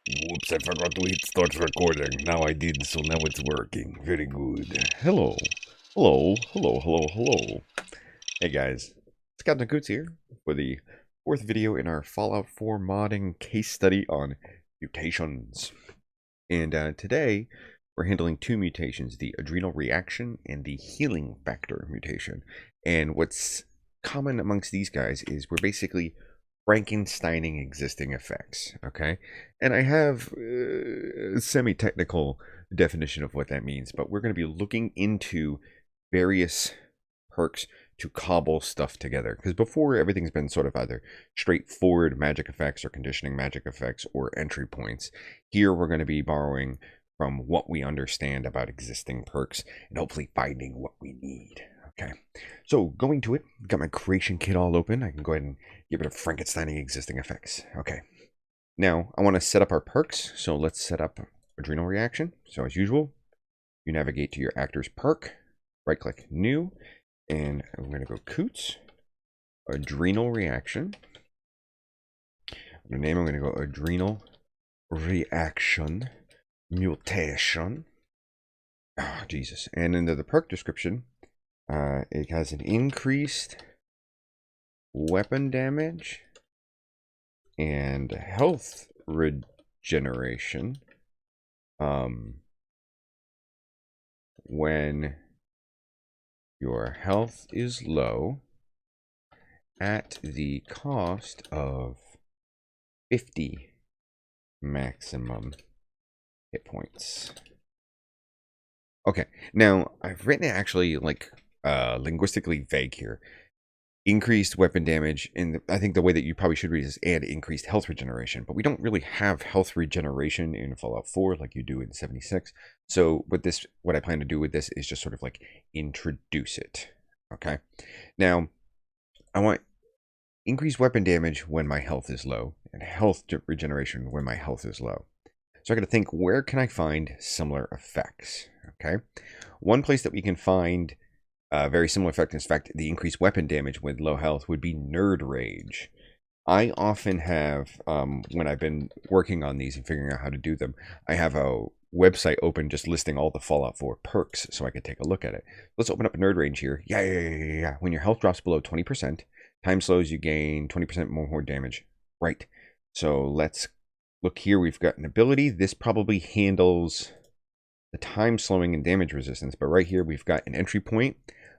Whoops, I forgot to hit start recording. Now I did, so now it's working. Very good. Hello. Hello. Hello. Hello. Hello. Hey guys. It's Captain Coots here for the fourth video in our Fallout 4 modding case study on mutations. And today we're handling two mutations, the Adrenal reaction and the healing factor mutation. And what's common amongst these guys is we're basically Frankensteining existing effects, okay? And I have a semi-technical definition of what that means, but we're going to be looking into various perks to cobble stuff together, because before everything's been sort of either straightforward magic effects or conditioning magic effects or entry points. Here we're going to be borrowing from what we understand about existing perks and hopefully finding what we need. Okay, so going to it, got my creation kit all open. I can go ahead and get rid of Frankensteining existing effects. Okay, now I want to set up our perks, so let's set up Adrenal reaction. So as usual, you navigate to your actor's perk, right click new, and I'm going to go Coots, Adrenal reaction. The name I'm going to go Adrenal reaction mutation. Oh, Jesus. And into the perk description, it has an increased weapon damage and health regeneration when your health is low at the cost of 50 maximum hit points. Okay, now I've written it actually like linguistically vague here. Increased weapon damage, and I think the way that you probably should read is and increased health regeneration, but we don't really have health regeneration in Fallout 4 like you do in 76. So what I plan to do with this is just sort of like introduce it. Okay, now I want increased weapon damage when my health is low and health regeneration when my health is low. So I got to think, where can I find similar effects? Okay, one place that we can find very similar effect, in fact, the increased weapon damage with low health, would be Nerd Rage. I often have, when I've been working on these and figuring out how to do them, I have a website open just listing all the Fallout 4 perks so I could take a look at it. Let's open up a Nerd Rage here. Yeah. When your health drops below 20%, time slows, you gain 20% more damage. Right. So let's look here. We've got an ability. This probably handles the time slowing and damage resistance, but right here we've got an entry point,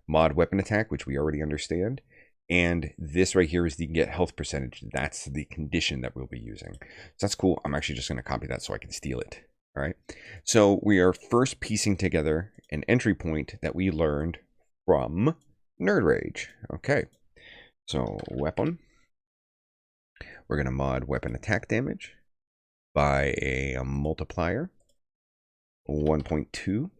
mod weapon attack, which we already understand, and this right here is the get health percentage. That's the condition that we'll be using. So that's cool. I'm actually just going to copy that so I can steal it. All right, so we are first piecing together an entry point that we learned from Nerd Rage. Okay, so weapon, we're going to mod weapon attack damage by a multiplier 1.2,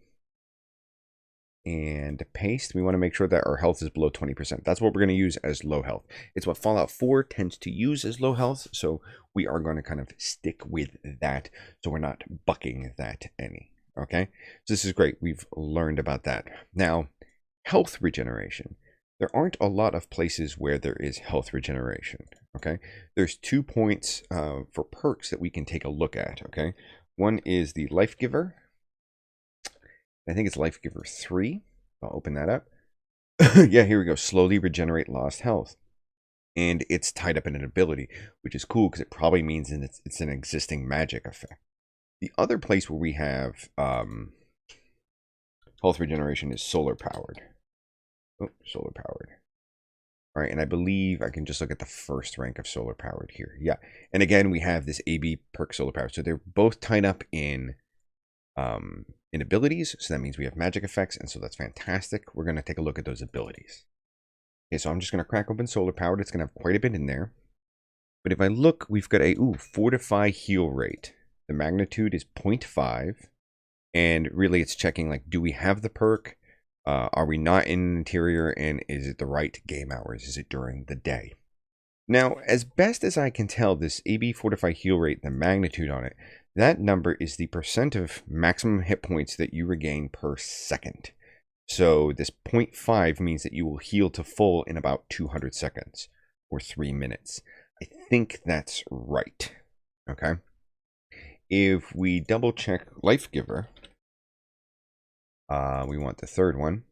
and paste. We want to make sure that our health is below 20%. That's what we're going to use as low health. It's what Fallout 4 tends to use as low health, so we are going to kind of stick with that, so we're not bucking that any. Okay, so this is great. We've learned about that. Now, health regeneration. There aren't a lot of places where there is health regeneration. Okay, there's 2 points for perks that we can take a look at. Okay, one is the Life Giver. I think it's Life Giver 3. I'll open that up. Yeah, here we go. Slowly regenerate lost health. And it's tied up in an ability, which is cool because it probably means it's an existing magic effect. The other place where we have health regeneration is solar powered. Oh, solar powered. All right, and I believe I can just look at the first rank of solar powered here. Yeah, and again, we have this AB perk solar powered. So they're both tied up in abilities, so that means we have magic effects, and so that's fantastic. We're going to take a look at those abilities. Okay, so I'm just going to crack open solar powered. It's going to have quite a bit in there, but if I look, we've got a fortify heal rate. The magnitude is 0.5, and really it's checking like, do we have the perk? Are we not in an interior, and is it the right game hours? Is it during the day? Now, as best as I can tell, this AB fortify heal rate, the magnitude on it, that number is the percent of maximum hit points that you regain per second. So this 0.5 means that you will heal to full in about 200 seconds or 3 minutes. I think that's right. Okay. If we double check Life Giver, we want the third one.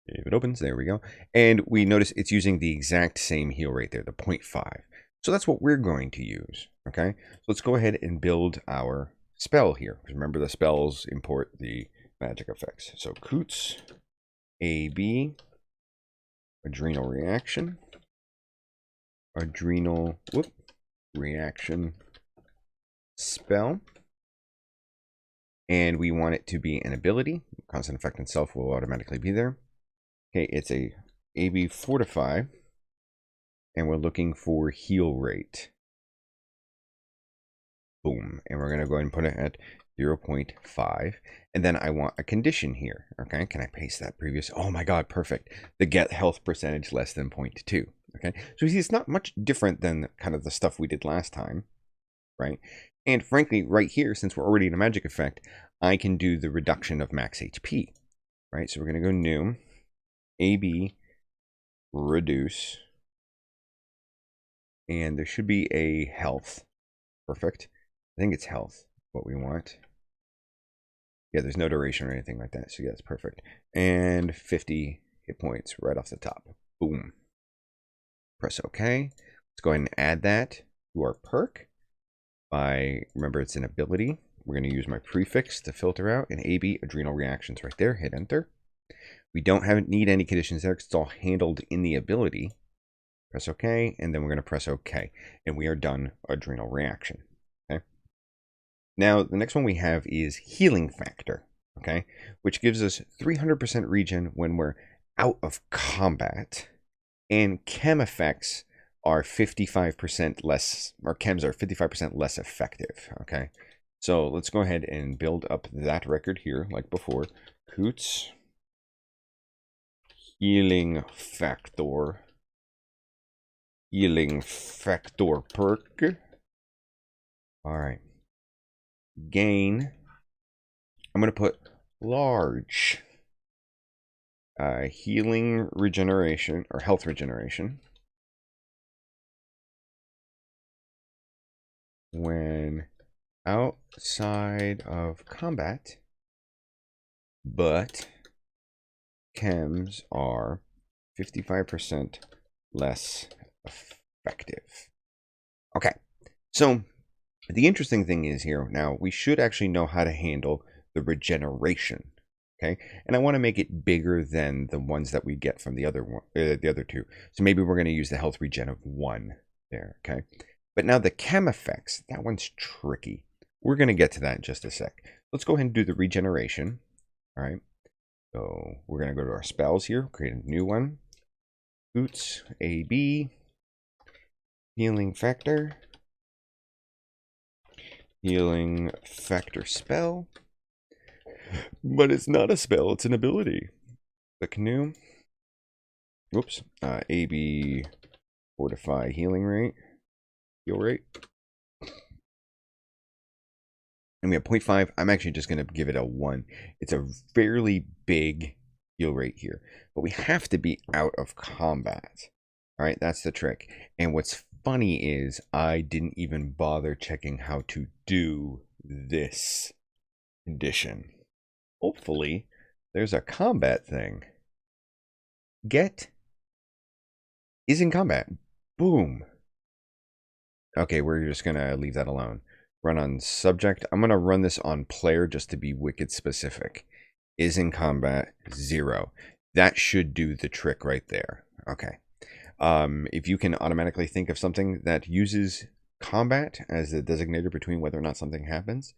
If it opens, there we go. And we notice it's using the exact same heal rate there, the 0.5. So that's what we're going to use, okay? So let's go ahead and build our spell here. Remember, the spells import the magic effects. So Coots, AB, Adrenal Reaction, Adrenal Reaction Spell. And we want it to be an ability. Constant effect itself will automatically be there. Okay, it's a AB Fortify, and we're looking for heal rate. Boom, and we're going to go ahead and put it at 0.5, and then I want a condition here. Okay, can I paste that previous? Oh my god, perfect. The get health percentage less than 0.2. Okay, so you see, it's not much different than kind of the stuff we did last time, right? And frankly, right here, since we're already in a magic effect, I can do the reduction of max HP, right? So we're going to go new. AB reduce, and there should be a health. Perfect. I think it's health what we want. Yeah, there's no duration or anything like that, so yeah, it's perfect. And 50 hit points right off the top. Boom. Press OK. Let's go ahead and add that to our perk by, remember, it's an ability. We're going to use my prefix to filter out an AB Adrenal Reactions right there. Hit enter. We don't need any conditions there because it's all handled in the ability. Press OK, and then we're going to press OK, and we are done Adrenal Reaction. Okay. Now, the next one we have is Healing Factor, okay, which gives us 300% regen when we're out of combat, and chem effects are 55% less, or chems are 55% less effective, okay? So let's go ahead and build up that record here, like before. Coots. Healing Factor. Healing Factor perk. Alright. Gain. I'm going to put large. Healing regeneration, or health regeneration. When outside of combat, but chems are 55% less effective. Okay, so the interesting thing is here now, we should actually know how to handle the regeneration. Okay, and I want to make it bigger than the ones that we get from the other one, the other two. So maybe we're going to use the health regen of 1 there. Okay, but now the chem effects, that one's tricky. We're going to get to that in just a sec. Let's go ahead and do the regeneration. All right, so we're going to go to our spells here, create a new one. Boots AB, healing factor, healing factor spell. But it's not a spell, it's an ability. Click new. Whoops. AB Fortify healing rate. Heal rate. And we have 0.5. I'm actually just going to give it a 1. It's a fairly big heal rate here. But we have to be out of combat. Alright, that's the trick. And what's funny is I didn't even bother checking how to do this condition. Hopefully, there's a combat thing. Get is in combat. Boom. Okay, we're just going to leave that alone. Run on subject. I'm going to run this on player just to be wicked specific. Is in combat, 0. That should do the trick right there. Okay. If you can automatically think of something that uses combat as the designator between whether or not something happens,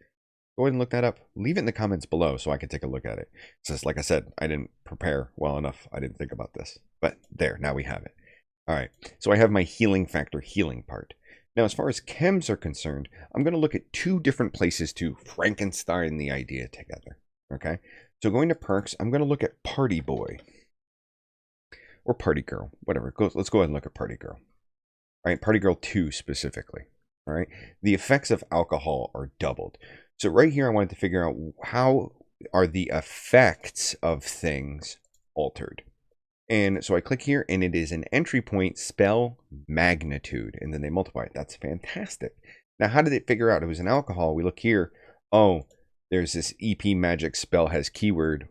go ahead and look that up. Leave it in the comments below so I can take a look at it. Just like I said, I didn't prepare well enough. I didn't think about this. But there, now we have it. All right, so I have my healing factor healing part. Now, as far as chems are concerned, I'm going to look at 2 different places to Frankenstein the idea together. Okay, so going to perks, I'm going to look at Party Boy. Or Party Girl, whatever. Let's go ahead and look at Party Girl. All right, Party Girl 2 specifically. All right, the effects of alcohol are doubled. So right here, I wanted to figure out how are the effects of things altered. And so I click here, and it is an entry point spell magnitude, and then they multiply it. That's fantastic. Now, how did it figure out it was an alcohol? We look here. Oh, there's this EP magic spell has keyword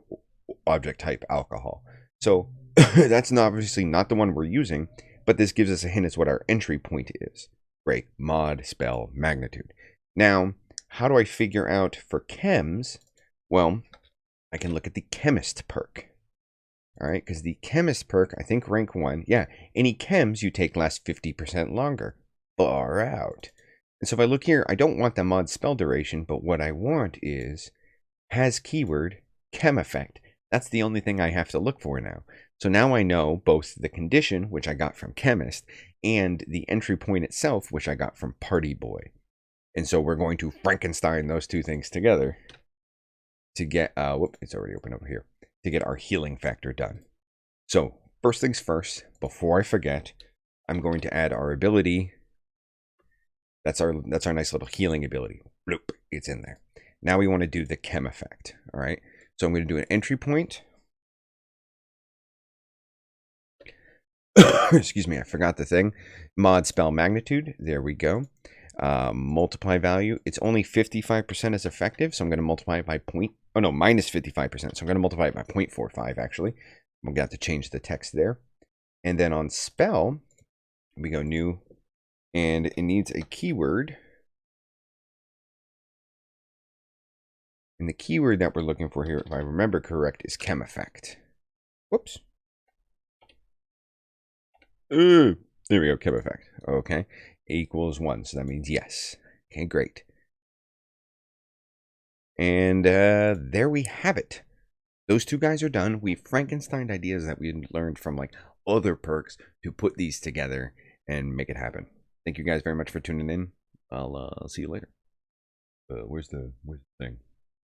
object type alcohol. So that's obviously not the one we're using, but this gives us a hint as what our entry point is. Great. Mod, spell, magnitude. Now, how do I figure out for chems? Well, I can look at the chemist perk. All right, because the chemist perk, I think rank 1. Yeah, any chems you take last 50% longer. Far out. And so if I look here, I don't want the mod spell duration, but what I want is has keyword chem effect. That's the only thing I have to look for now. So now I know both the condition, which I got from chemist, and the entry point itself, which I got from party boy. And so we're going to Frankenstein those two things together to get, whoop, it's already open over here, to get our healing factor done. So first things first, before I forget, I'm going to add our ability. That's our nice little healing ability. Bloop, it's in there. Now we want to do the chem effect. All right. So I'm going to do an entry point. Excuse me, I forgot the thing. Mod spell magnitude. There we go. Multiply value. It's only 55% as effective, so I'm going to multiply it by minus 55%. So I'm going to multiply it by 0.45 actually. I'm going to have to change the text there. And then on spell, we go new, and it needs a keyword. And the keyword that we're looking for here, if I remember correct, is chem effect. Whoops. There we go, chem effect. Okay. Equals 1, so that means yes. Okay, great. And there we have it. Those two guys are done. We've Frankensteined ideas that we learned from like other perks to put these together and make it happen. Thank you guys very much for tuning in. I'll see you later. Where's the thing?